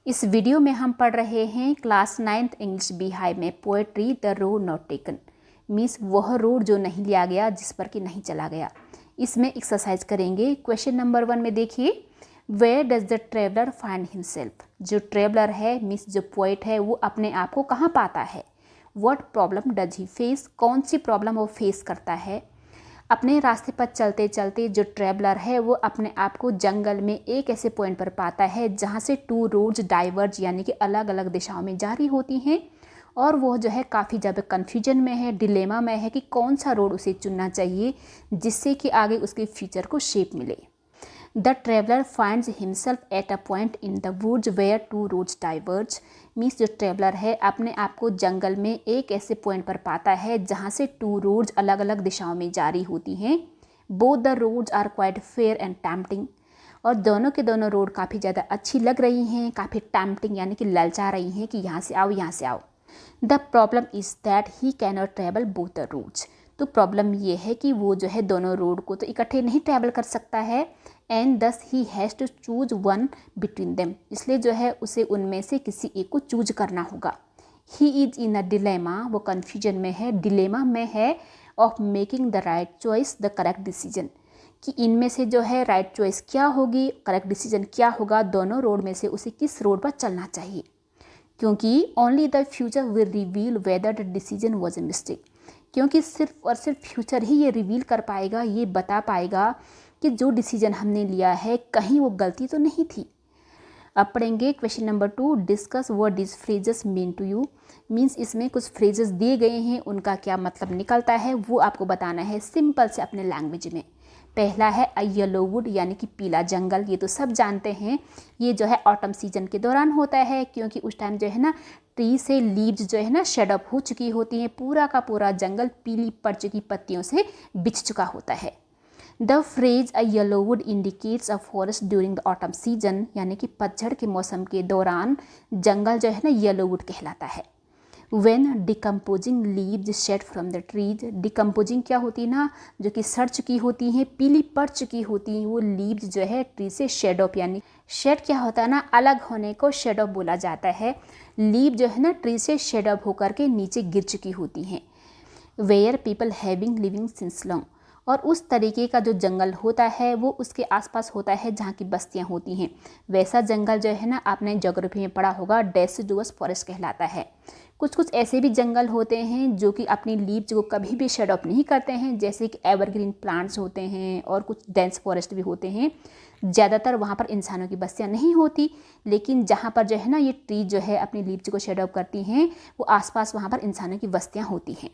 इस वीडियो में हम पढ़ रहे हैं class 9th English beehive में poetry the road not taken means वह रोड जो नहीं लिया गया, जिस पर कि नहीं चला गया। इसमें एक्सरसाइज करेंगे। क्वेश्चन नंबर 1 में देखिए, where does the traveller find himself. जो ट्रेवलर है मीन्स जो पोएट है वो अपने आप को कहाँ पाता है। What problem does he face, कौन सी प्रॉब्लम वो फेस करता है। अपने रास्ते पर चलते चलते जो ट्रैवलर है वो अपने आप को जंगल में एक ऐसे पॉइंट पर पाता है जहाँ से 2 रोड्स डाइवर्ज यानी कि अलग अलग दिशाओं में जारी होती हैं, और वो जो है काफ़ी ज़्यादा कन्फ्यूजन में है, डिलेमा में है कि कौन सा रोड उसे चुनना चाहिए जिससे कि आगे उसके फ्यूचर को शेप मिले। The traveller finds himself at a point in the woods where 2 roads diverge means जो ट्रेवलर है अपने आप को जंगल में एक ऐसे पॉइंट पर पाता है जहाँ से 2 रोड्स अलग अलग दिशाओं में जारी होती हैं। Both the roads are quite fair and tempting, और दोनों के दोनों रोड काफ़ी ज़्यादा अच्छी लग रही हैं, काफ़ी टैम्पटिंग यानी कि ललचा रही हैं कि यहाँ से आओ यहाँ से आओ। The problem is that he can not travel both the roads. तो प्रॉब्लम ये है कि वो जो है दोनों रोड को तो इकट्ठे नहीं ट्रैवल कर सकता है, and thus he has to choose one between them, इसलिए जो है उसे उनमें से किसी एक को चूज करना होगा। He is in a dilemma, वो कन्फ्यूजन में है, डिलेमा में है, of making the right choice the correct decision, कि इनमें से जो है राइट चॉइस क्या होगी, करेक्ट डिसीजन क्या होगा, दोनों रोड में से उसे किस रोड पर चलना चाहिए। क्योंकि only the future will reveal whether the decision was a mistake, क्योंकि सिर्फ और सिर्फ फ्यूचर ही ये रिवील कर पाएगा, ये बता पाएगा कि जो डिसीजन हमने लिया है कहीं वो गलती तो नहीं थी। अब पढ़ेंगे question number 2, discuss what this phrases mean to you means इसमें कुछ फ्रेजेस दिए गए हैं, उनका क्या मतलब निकलता है वो आपको बताना है सिंपल से अपने लैंग्वेज में। पहला है अ येलो वुड यानी कि पीला जंगल, ये तो सब जानते हैं। ये जो है ऑटम सीजन के दौरान होता है, क्योंकि उस टाइम जो है ना ट्री से लीव्स जो है ना शेड अप हो चुकी होती हैं, पूरा का पूरा जंगल पीली पड़ चुकी पत्तियों से बिछ चुका होता है। The phrase a yellow would indicates a forest during the autumn season यानी कि पतझड़ के मौसम के दौरान जंगल जो है ना येलो वुड कहलाता है। When decomposing leaves shed from the trees, decomposing क्या होती है ना, जो कि सड़ चुकी होती हैं, पीली पड़ चुकी होती हैं, वो लीव्स जो है ट्री से शेड ऑफ, यानी शेड क्या होता है ना, अलग होने को शेड ऑफ बोला जाता है। लीव जो है ना ट्री से शेड ऑफ होकर के नीचे गिर चुकी होती हैं। Where people having living since long, और उस तरीके का जो जंगल होता है वो उसके आसपास होता है जहाँ की बस्तियाँ होती हैं। वैसा जंगल जो है ना आपने ज्योग्राफी में पढ़ा होगा, डेसिडुअस फॉरेस्ट कहलाता है। कुछ कुछ ऐसे भी जंगल होते हैं जो कि अपनी लीव्स को कभी भी शेड ऑफ नहीं करते हैं, जैसे कि एवरग्रीन प्लांट्स होते हैं, और कुछ डेंस फॉरेस्ट भी होते हैं। ज़्यादातर वहाँ पर इंसानों की बस्तियाँ नहीं होती, लेकिन जहाँ पर जो है ना ये ट्री जो है अपनी लीव्स को शेड ऑफ करती हैं, वो आसपास वहाँ पर इंसानों की बस्तियाँ होती हैं।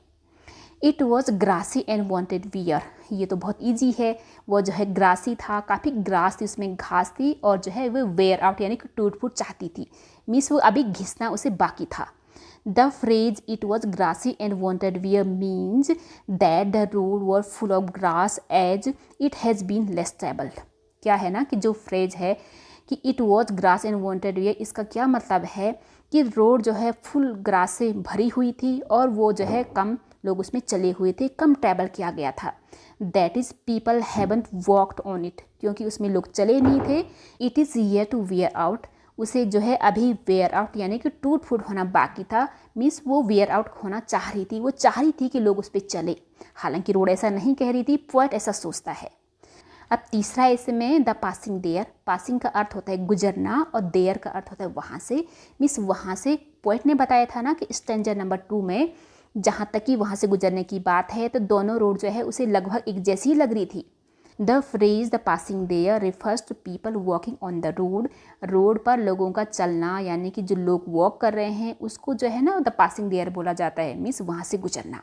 It was grassy and wanted wear, ये तो बहुत ईजी है। वो जो है ग्रासी था, काफ़ी ग्रास थी, उसमें घास थी, और जो है वो वेयर आउट यानी कि टूट फूट चाहती थी, मीन्स वो अभी घिसना उसे बाकी था। The phrase it was grassy and wanted wear means that the road was full of grass as it has been less travelled. क्या है ना कि जो फ्रेज है कि it was grass and wanted wear, इसका क्या मतलब है कि रोड जो है फुल ग्रास से भरी हुई थी, और वो जो है कम लोग उसमें चले हुए थे, कम ट्रैवल किया गया था। That is people haven't walked on it, क्योंकि उसमें लोग चले नहीं थे। It is year to wear out, उसे जो है अभी वेयर आउट यानी कि टूट फूट होना बाकी था, मीन्स वो वेयर आउट होना चाह रही थी, वो चाह रही थी कि लोग उस पर चले। हालांकि रोड ऐसा नहीं कह रही थी, पोएट ऐसा सोचता है। अब तीसरा इसमें द पासिंग देयर, पासिंग का अर्थ होता है गुजरना, और देयर का अर्थ होता है वहाँ से, मीन्स वहाँ से। पोएट ने बताया था ना कि स्टैंजा नंबर 2 में जहाँ तक कि वहाँ से गुजरने की बात है तो दोनों रोड जो है उसे लगभग एक जैसी ही लग रही थी। The phrase the passing there refers to people walking on the road, road पर लोगों का चलना यानी कि जो लोग वॉक कर रहे हैं उसको जो है ना द पासिंग देयर बोला जाता है, मीन्स वहाँ से गुजरना।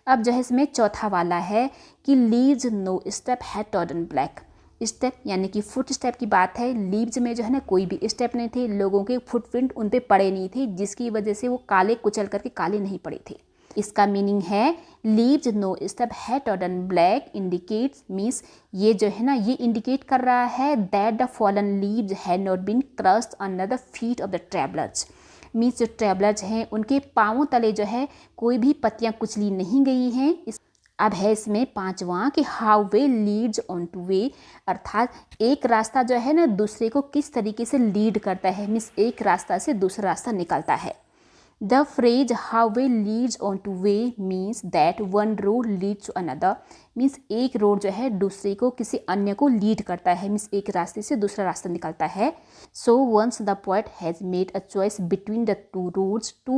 अब जो है इसमें चौथा वाला है कि leaves no step had trodden black, step यानी कि फुट स्टेप की बात है। लीव्स में जो है ना कोई भी स्टेप नहीं थे, लोगों के फुटप्रिंट उन पे पड़े नहीं थे, जिसकी वजह से वो काले कुचल करके काले नहीं पड़े थे। इसका मीनिंग है लीव्स नो स्टेप है टॉडन ब्लैक इंडिकेट्स, मीन्स ये जो है ना ये इंडिकेट कर रहा है that the fallen leaves had not been crushed under the feet of the travellers, means जो ट्रैवलर्स हैं उनके पाँवों तले जो है कोई भी पत्तियाँ कुचली नहीं गई हैं। अब है इसमें पांचवा कि how way leads on to वे, अर्थात एक रास्ता जो है ना दूसरे को किस तरीके से लीड करता है, मीन्स एक रास्ता से दूसरा रास्ता निकलता है। The phrase how way leads on to way means that one road leads to another, means एक रोड जो है दूसरे को किसी अन्य को लीड करता है, मीन्स एक रास्ते से दूसरा रास्ता निकलता है। So once the poet has made a choice between the two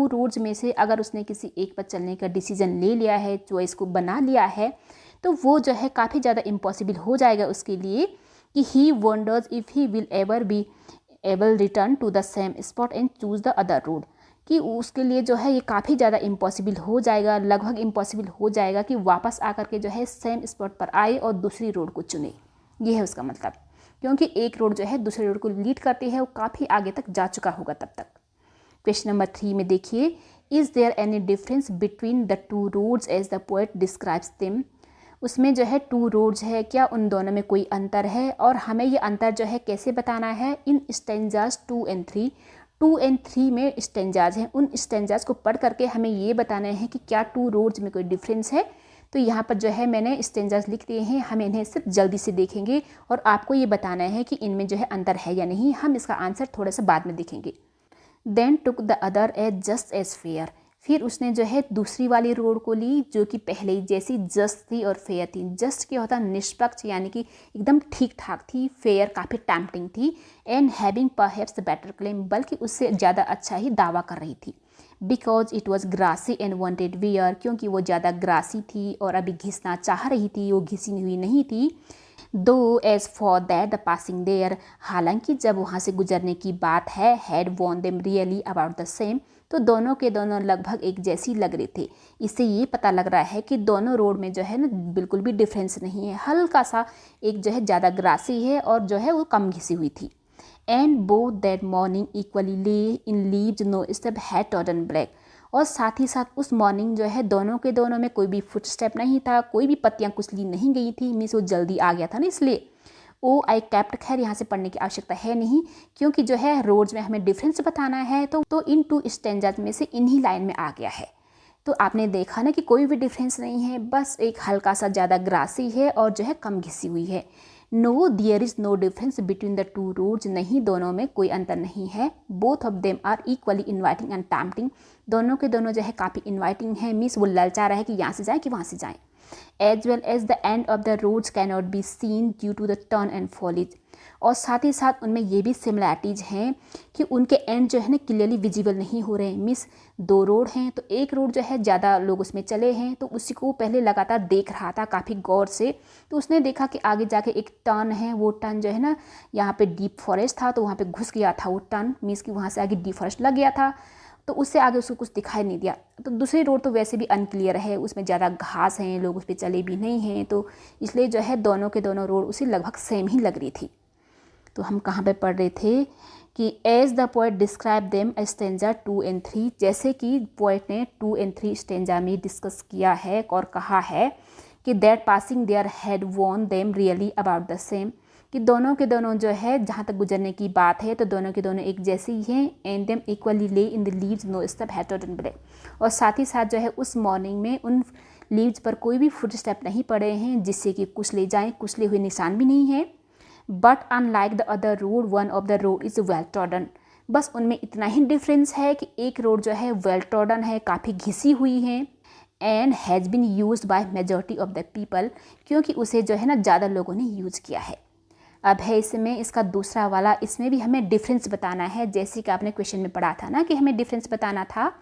roads में से अगर उसने किसी एक पर चलने का डिसीजन ले लिया है, चॉइस को बना लिया है, तो वो जो है काफ़ी ज़्यादा इम्पॉसिबल हो जाएगा उसके लिए कि he wonders if he will ever be able return to the same spot and choose the other road, कि उसके लिए जो है ये काफ़ी ज़्यादा इम्पॉसिबल हो जाएगा, लगभग इम्पॉसिबल हो जाएगा कि वापस आकर के जो है सेम स्पॉट पर आए और दूसरी रोड को चुने। ये है उसका मतलब, क्योंकि एक रोड जो है दूसरे रोड को लीड करती है, वो काफ़ी आगे तक जा चुका होगा तब तक। क्वेश्चन नंबर 3 में देखिए, is there any difference between the two roads as the poet describes them, उसमें जो है टू रोड्स है, क्या उन दोनों में कोई अंतर है, और हमें ये अंतर जो है कैसे बताना है, इन स्टेंजाज 2 and 3। 2 and 3 में स्टेंजाज हैं, उन स्टेंजाज को पढ़ करके हमें ये बताना है कि क्या टू रोड्स में कोई डिफरेंस है। तो यहाँ पर जो है मैंने स्टेंजाज लिख दिए हैं, हम इन्हें सिर्फ जल्दी से देखेंगे और आपको ये बताना है कि इनमें जो है अंतर है या नहीं। हम इसका आंसर थोड़ा सा बाद में देखेंगे। Then took the other as just as fair, फिर उसने जो है दूसरी वाली रोड को ली जो कि पहले जैसी जस्ट थी और फेयर थी। जस्ट क्या होता है, निष्पक्ष, यानी कि एकदम ठीक ठाक थी। फेयर काफ़ी टैम्पटिंग थी। And having perhaps the better claim, बल्कि उससे ज़्यादा अच्छा ही दावा कर रही थी। Because it was grassy and wanted wear, क्योंकि वो ज़्यादा ग्रासी थी और अभी घिसना चाह रही थी, वो घिसी हुई नहीं थी। Though as for that the passing there, हालांकि जब वहाँ से गुजरने की बात है, had worn them really about the same, तो दोनों के दोनों लगभग एक जैसी लग रहे थे। इससे ये पता लग रहा है कि दोनों रोड में जो है ना बिल्कुल भी डिफरेंस नहीं है, हल्का सा एक जो है ज़्यादा ग्रासी है और जो है वो कम घिसी हुई थी। And both that morning equally lay in leaves no step had trodden black, और साथ ही साथ उस मॉर्निंग जो है दोनों के दोनों में कोई भी फुटस्टेप नहीं था, कोई भी पत्तियां कुचली नहीं गई थी, मीन्स वो जल्दी आ गया था ना, इसलिए ओ आई कैप्ट, खैर यहाँ से पढ़ने की आवश्यकता है नहीं, क्योंकि जो है रोड्स में हमें डिफरेंस बताना है तो इन टू स्टेंजाज में से इन्हीं लाइन में आ गया है। तो आपने देखा ना कि कोई भी डिफरेंस नहीं है, बस एक हल्का सा ज़्यादा ग्रासी है और जो है कम घिसी हुई है। No there is no difference between the two roads, नहीं दोनों में कोई अंतर नहीं है। Both of them are equally inviting and tempting, दोनों के दोनों जो है काफ़ी इन्वाइटिंग है, मीन्स वो ललचा रहा है कि यहाँ से जाएँ कि वहाँ से जाएँ। As well as the end of the roads can not be seen due to the turn and foliage, और साथ ही साथ उनमें ये भी सिमिलैरिटीज़ हैं कि उनके एंड जो है ना क्लियरली विजिबल नहीं हो रहे हैं। मीन्स दो रोड हैं, तो एक रोड जो है ज़्यादा लोग उसमें चले हैं, तो उसी को पहले लगातार देख रहा था काफ़ी गौर से, तो उसने देखा कि आगे जाके एक टर्न है, वो टर्न जो है ना यहाँ पे डीप फॉरेस्ट था, तो वहाँ पे घुस गया था वो टर्न, मीन्स कि वहाँ से आगे डीप फॉरेस्ट लग गया था, तो उससे आगे उसको कुछ दिखाई नहीं दिया। तो दूसरी रोड तो वैसे भी अनक्लियर है, उसमें ज़्यादा घास हैं, लोग उस पर चले भी नहीं हैं, तो इसलिए जो है दोनों के दोनों रोड उसे लगभग सेम ही लग रही थी। तो हम कहाँ पे पढ़ रहे थे कि as the poet describe them stanza 2 and 3, जैसे कि पोएट ने 2 and 3 स्टेंजा में डिस्कस किया है और कहा है कि that passing there had worn them really about the same, कि दोनों के दोनों जो है जहाँ तक गुजरने की बात है तो दोनों के दोनों एक जैसे ही हैं। And them equally lay in the leaves no step had trodden black, और साथ ही साथ जो है उस मॉर्निंग में उन लीव्स पर कोई भी फुट स्टेप नहीं पड़े हैं जिससे कि कुचले जाएँ, कुचले हुए निशान भी नहीं है। But unlike the other road one of the road is well trodden, बस उनमें इतना ही डिफरेंस है कि एक रोड जो है वेल टॉडन है, काफ़ी घिसी हुई है, and has been used by majority of the people, क्योंकि उसे जो है ना ज़्यादा लोगों ने यूज़ किया है। अब है इसमें इसका दूसरा वाला, इसमें भी हमें डिफरेंस बताना है, जैसे कि आपने क्वेश्चन में पढ़ा था ना कि हमें डिफरेंस बताना था।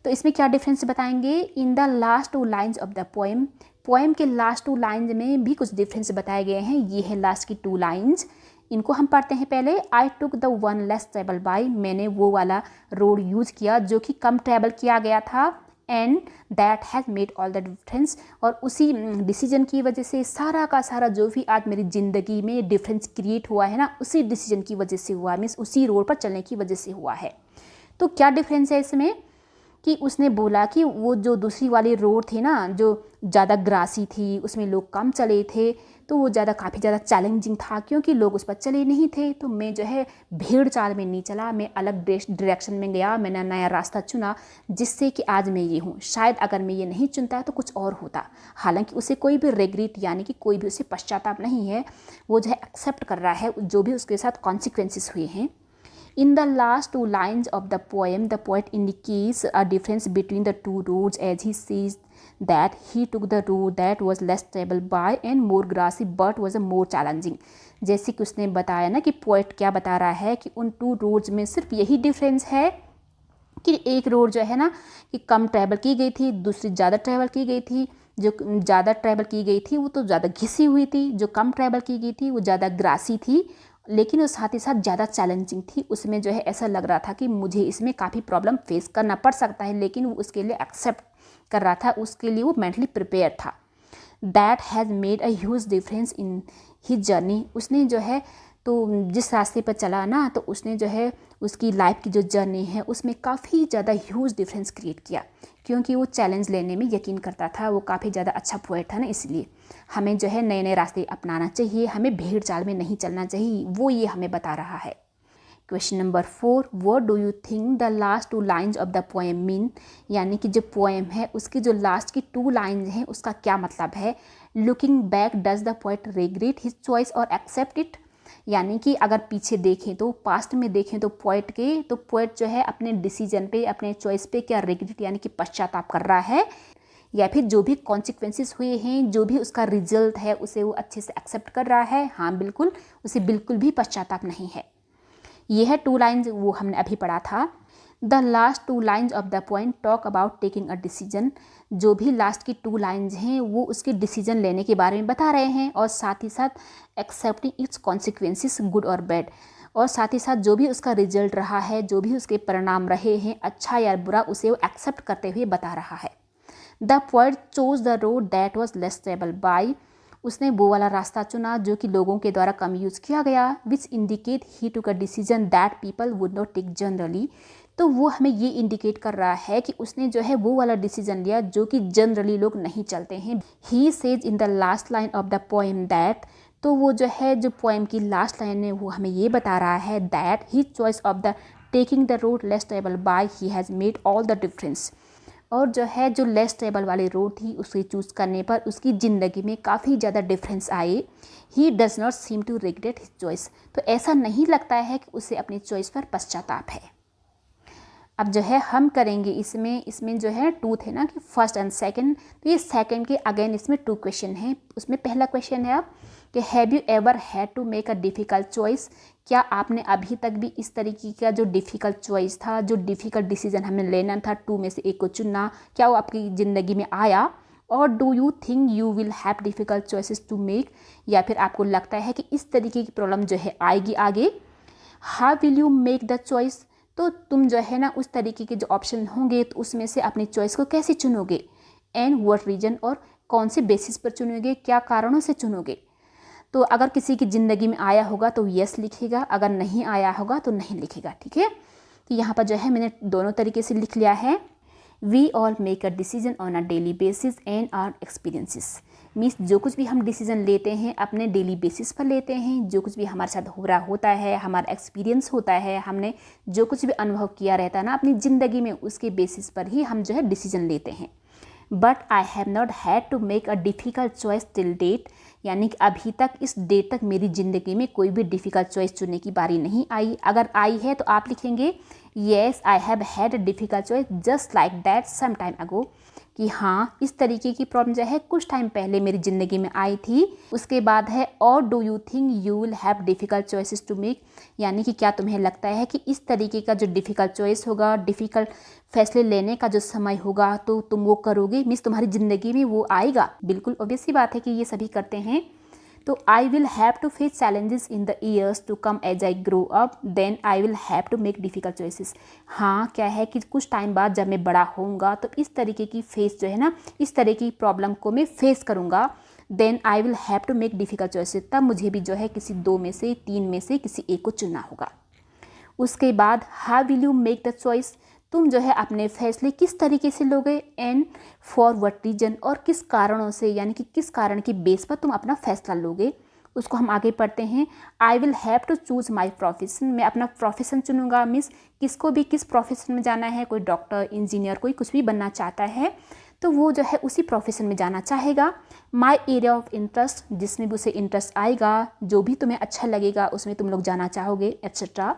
तो इसमें क्या डिफरेंस बताएंगे, in the last 2 lines of the poem, poem के लास्ट 2 लाइन्स में भी कुछ डिफरेंस बताए गए हैं। ये है लास्ट की 2 लाइन्स, इनको हम पढ़ते हैं पहले। I took the one less travelled by, मैंने वो वाला रोड यूज़ किया जो कि कम ट्रैवल किया गया था। And that has made all the difference, और उसी डिसीजन की वजह से सारा का सारा जो भी आज मेरी ज़िंदगी में डिफरेंस क्रिएट हुआ है ना, उसी डिसीजन की वजह से हुआ, मीन्स उसी रोड पर चलने की वजह से हुआ है। तो क्या डिफरेंस है इसमें कि उसने बोला कि वो जो दूसरी वाली रोड थी ना, जो ज़्यादा ग्रासी थी, उसमें लोग कम चले थे, तो वो काफ़ी ज़्यादा चैलेंजिंग था क्योंकि लोग उस पर चले नहीं थे। तो मैं जो है भीड़ चाल में नहीं चला, मैं अलग डायरेक्शन में गया, मैंने नया रास्ता चुना जिससे कि आज मैं ये हूँ। शायद अगर मैं ये नहीं चुनता तो कुछ और होता। हालांकि उसे कोई भी रिग्रेट यानी कि कोई भी उसे पश्चाताप नहीं है, वो जो है एक्सेप्ट कर रहा है जो भी उसके साथ कॉन्सिक्वेंसेस हुए हैं। In the last two lines of the poem, the poet indicates a difference between the two roads as he says that he took the road that was less traveled by and more grassy but was a more challenging. जैसे कि उसने बताया ना कि poet क्या बता रहा है कि उन टू रोड्स में सिर्फ यही डिफरेंस है कि एक रोड जो है ना कि कम ट्रैवल की गई थी, दूसरी ज़्यादा ट्रैवल की गई थी। जो ज़्यादा ट्रैवल की गई थी वो तो ज़्यादा घिसी हुई थी, जो कम ट्रैवल की गई थी वो ज़्यादा ग्रासी थी, लेकिन वो साथ ही साथ ज़्यादा चैलेंजिंग थी। उसमें जो है ऐसा लग रहा था कि मुझे इसमें काफ़ी प्रॉब्लम फेस करना पड़ सकता है, लेकिन वो उसके लिए एक्सेप्ट कर रहा था, उसके लिए वो मेंटली प्रिपेयर था। That has made a huge difference in his journey. उसने जो है तो जिस रास्ते पर चला ना, तो उसने जो है उसकी लाइफ की जो जर्नी है उसमें काफ़ी ज़्यादा ह्यूज डिफरेंस क्रिएट किया, क्योंकि वो चैलेंज लेने में यकीन करता था। वो काफ़ी ज़्यादा अच्छा पोएट था ना, इसलिए हमें जो है नए नए रास्ते अपनाना चाहिए, हमें भीड़ चाल में नहीं चलना चाहिए, वो ये हमें बता रहा है। Question number 4, what do you think the last two lines of the poem mean. यानी कि जो पोएम है उसकी जो लास्ट की 2 लाइन्स हैं उसका क्या मतलब है। Looking back does the poet regret his choice और एक्सेप्ट इट। यानी कि अगर पीछे देखें तो पास्ट में देखें तो पोएट जो है अपने डिसीजन पे, अपने चॉइस पे क्या रिग्रेट यानी कि पश्चाताप कर रहा है, या फिर जो भी कॉन्सिक्वेंसेस हुए हैं, जो भी उसका रिजल्ट है उसे वो अच्छे से एक्सेप्ट कर रहा है। हाँ बिल्कुल, उसे बिल्कुल भी पश्चाताप नहीं है। ये है 2 लाइन्स, वो हमने अभी पढ़ा था। The last 2 lines of the poem talk about taking a decision. जो भी लास्ट की 2 लाइन्स हैं वो उसके डिसीजन लेने के बारे में बता रहे हैं, और साथ ही साथ एक्सेप्टिंग इट्स कॉन्सिक्वेंसेस गुड और बैड, और साथ ही साथ जो भी उसका रिजल्ट रहा है, जो भी उसके परिणाम रहे हैं अच्छा या बुरा, उसे वो एक्सेप्ट करते हुए बता रहा है। The poet chose the road that was less travel by. उसने वो वाला रास्ता चुना जो कि लोगों के द्वारा कम यूज़ किया गया। Which indicate he took a decision that people would not take generally. तो वो हमें ये इंडिकेट कर रहा है कि उसने जो है वो वाला डिसीजन लिया जो कि जनरली लोग नहीं चलते हैं। He says in the last line of the poem that. तो वो जो है जो पोएम की लास्ट लाइन है वो हमें ये बता रहा है that he choice of the taking the road less travelled bye he has made all the difference. और जो है जो लेस ट्रेवल वाली रोड थी उसे चूज़ करने पर उसकी ज़िंदगी में काफ़ी ज़्यादा डिफरेंस आए। He does not seem to regret his choice. तो ऐसा नहीं लगता है कि उसे अपनी चॉइस पर पश्चाताप है। अब जो है हम करेंगे इसमें जो है 2 थे ना कि फर्स्ट एंड सेकंड, तो ये सेकंड के अगेन इसमें 2 क्वेश्चन हैं। उसमें पहला क्वेश्चन है अब कि have you ever had to make a difficult choice. क्या आपने अभी तक भी इस तरीके का जो डिफ़िकल्ट चॉइस था, जो डिफ़िकल्ट डिसीजन हमें लेना था, 2 में से एक को चुनना, क्या वो आपकी ज़िंदगी में आया। और do you think you will have difficult choices to make. या फिर आपको लगता है कि इस तरीके की प्रॉब्लम जो है आएगी आगे। How will you make the choice. तो तुम जो है ना उस तरीके के जो ऑप्शन होंगे तो उसमें से अपनी चॉइस को कैसे चुनोगे। एंड व्हाट रीजन, और कौन से बेसिस पर चुनोगे, क्या कारणों से चुनोगे। तो अगर किसी की ज़िंदगी में आया होगा तो यस लिखेगा, अगर नहीं आया होगा तो नहीं लिखेगा। ठीक है, तो यहाँ पर जो है मैंने दोनों तरीके से लिख लिया है। We all make a decision on a daily basis and our experiences. Means जो कुछ भी हम डिसीजन लेते हैं अपने डेली बेसिस पर लेते हैं, जो कुछ भी हमारे साथ हो रहा होता है, हमारा एक्सपीरियंस होता है, हमने जो कुछ भी अनुभव किया रहता है ना अपनी ज़िंदगी में, उसके बेसिस पर ही हम जो है डिसीजन लेते हैं। But I have not had to make a difficult choice till date. यानी कि अभी तक इस डेट तक मेरी ज़िंदगी में कोई भी डिफ़िकल्ट चॉइस चुनने की बारी नहीं आई। अगर आई है तो आप लिखेंगे yes I have had a difficult choice just like that some time ago. कि हाँ इस तरीके की प्रॉब्लम जो है कुछ टाइम पहले मेरी ज़िंदगी में आई थी। उसके बाद है और do you think you will have difficult choices to make. यानी कि क्या तुम्हें लगता है कि इस तरीके का जो डिफ़िकल्ट चॉइस होगा, डिफ़िकल्ट फैसले लेने का जो समय होगा तो तुम वो करोगे, मीन्स तुम्हारी ज़िंदगी में वो आएगा। बिल्कुल ऑब्वियस सी बात है कि ये सभी करते हैं। तो I will have to face challenges in the years to come as I grow up then I will have to make difficult choices. हाँ क्या है कि कुछ टाइम बाद जब मैं बड़ा होऊंगा तो इस तरीके की फेस जो है ना, इस तरह की प्रॉब्लम को मैं फेस करूँगा। Then I will have to make difficult choices. तब मुझे भी जो है किसी 2 में से 3 में से किसी एक को चुनना होगा। उसके बाद how will you make the choice. तुम जो है अपने फैसले किस तरीके से लोगे एंड फॉर व्हाट रीजन, और किस कारणों से, यानी कि किस कारण की बेस पर तुम अपना फैसला लोगे। उसको हम आगे पढ़ते हैं। I will have to choose my profession, मैं अपना प्रोफेशन चुनूंगा। मीन्स किसको भी किस प्रोफेशन में जाना है, कोई डॉक्टर, इंजीनियर, कोई कुछ भी बनना चाहता है तो वो जो है उसी प्रोफेशन में जाना चाहेगा। माई एरिया ऑफ इंटरेस्ट, जिसमें भी उसे इंटरेस्ट आएगा, जो भी तुम्हें अच्छा लगेगा उसमें तुम लोग जाना चाहोगे, etcetera.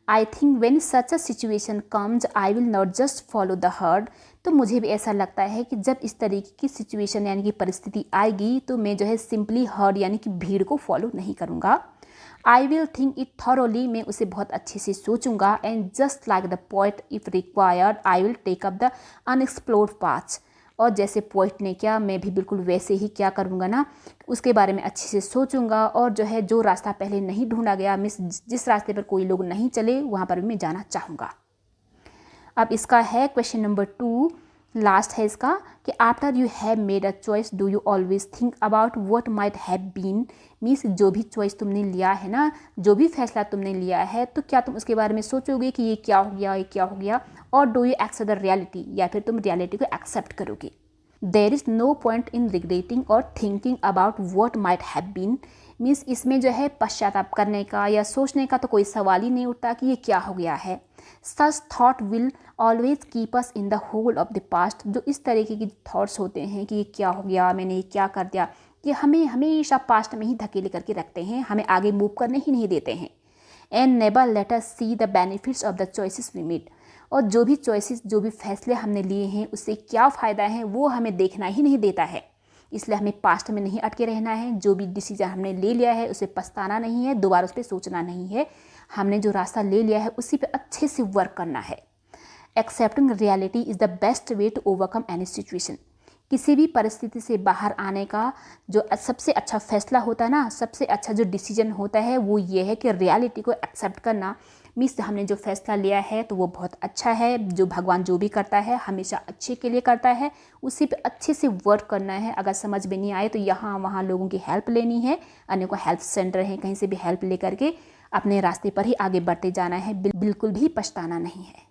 I think when such a situation comes I will not just follow the heard, तो मुझे भी ऐसा लगता है कि जब इस तरीके की सिचुएशन यानी कि परिस्थिति आएगी तो मैं जो है सिंपली हर्ड यानी कि भीड़ को फॉलो नहीं करूँगा। I will think it thoroughly, मैं उसे बहुत अच्छे से सोचूंगा। And just like the poet if required I will take up the unexplored paths, और जैसे पोइट ने क्या, मैं भी बिल्कुल वैसे ही क्या करूँगा ना, उसके बारे में अच्छे से सोचूंगा, और जो है जो रास्ता पहले नहीं ढूंढा गया, मैं जिस रास्ते पर कोई लोग नहीं चले वहाँ पर भी मैं जाना चाहूँगा। अब इसका है क्वेश्चन नंबर 2, लास्ट है इसका कि after you have made a choice do you always think about what might have been. Means जो भी चॉइस तुमने लिया है ना, जो भी फैसला तुमने लिया है, तो क्या तुम उसके बारे में सोचोगे कि ये क्या हो गया, ये क्या हो गया, और do you accept the reality, या फिर तुम रियलिटी को एक्सेप्ट करोगे। There is no point in regretting और thinking about what might have been. Means इसमें जो है पश्चाताप करने का या सोचने का तो कोई सवाल ही नहीं उठता कि ये क्या हो गया है। Such thought will always keep us in the hole of the past, जो इस तरीके की थॉट्स होते हैं कि ये क्या हो गया, मैंने ये क्या कर दिया, ये हमें हमेशा पास्ट में ही धकेले करके रखते हैं, हमें आगे मूव करने ही नहीं देते हैं। And never let us see the benefits of the choices we made, और जो भी चॉइसेस, जो भी फैसले हमने लिए हैं उससे क्या फ़ायदा है वो हमें देखना ही नहीं देता है। इसलिए हमें पास्ट में नहीं अटके रहना है। जो भी डिसीजन हमने ले लिया है उसे पछताना नहीं है, दोबारा उस पर सोचना नहीं है। हमने जो रास्ता ले लिया है उसी पे अच्छे से वर्क करना है। Accepting reality is the best way to overcome any situation. किसी भी परिस्थिति से बाहर आने का जो सबसे अच्छा फैसला होता है ना, सबसे अच्छा जो डिसीजन होता है वो ये है कि रियलिटी को एक्सेप्ट करना। मीन्स हमने जो फैसला लिया है तो वो बहुत अच्छा है, जो भगवान जो भी करता है हमेशा अच्छे के लिए करता है, उसी पे अच्छे से वर्क करना है। अगर समझ में नहीं आए तो यहाँ वहाँ लोगों की हेल्प लेनी है, अन्य को हेल्प सेंटर है, कहीं से भी हेल्प ले करके अपने रास्ते पर ही आगे बढ़ते जाना है, बिल्कुल भी पछताना नहीं है।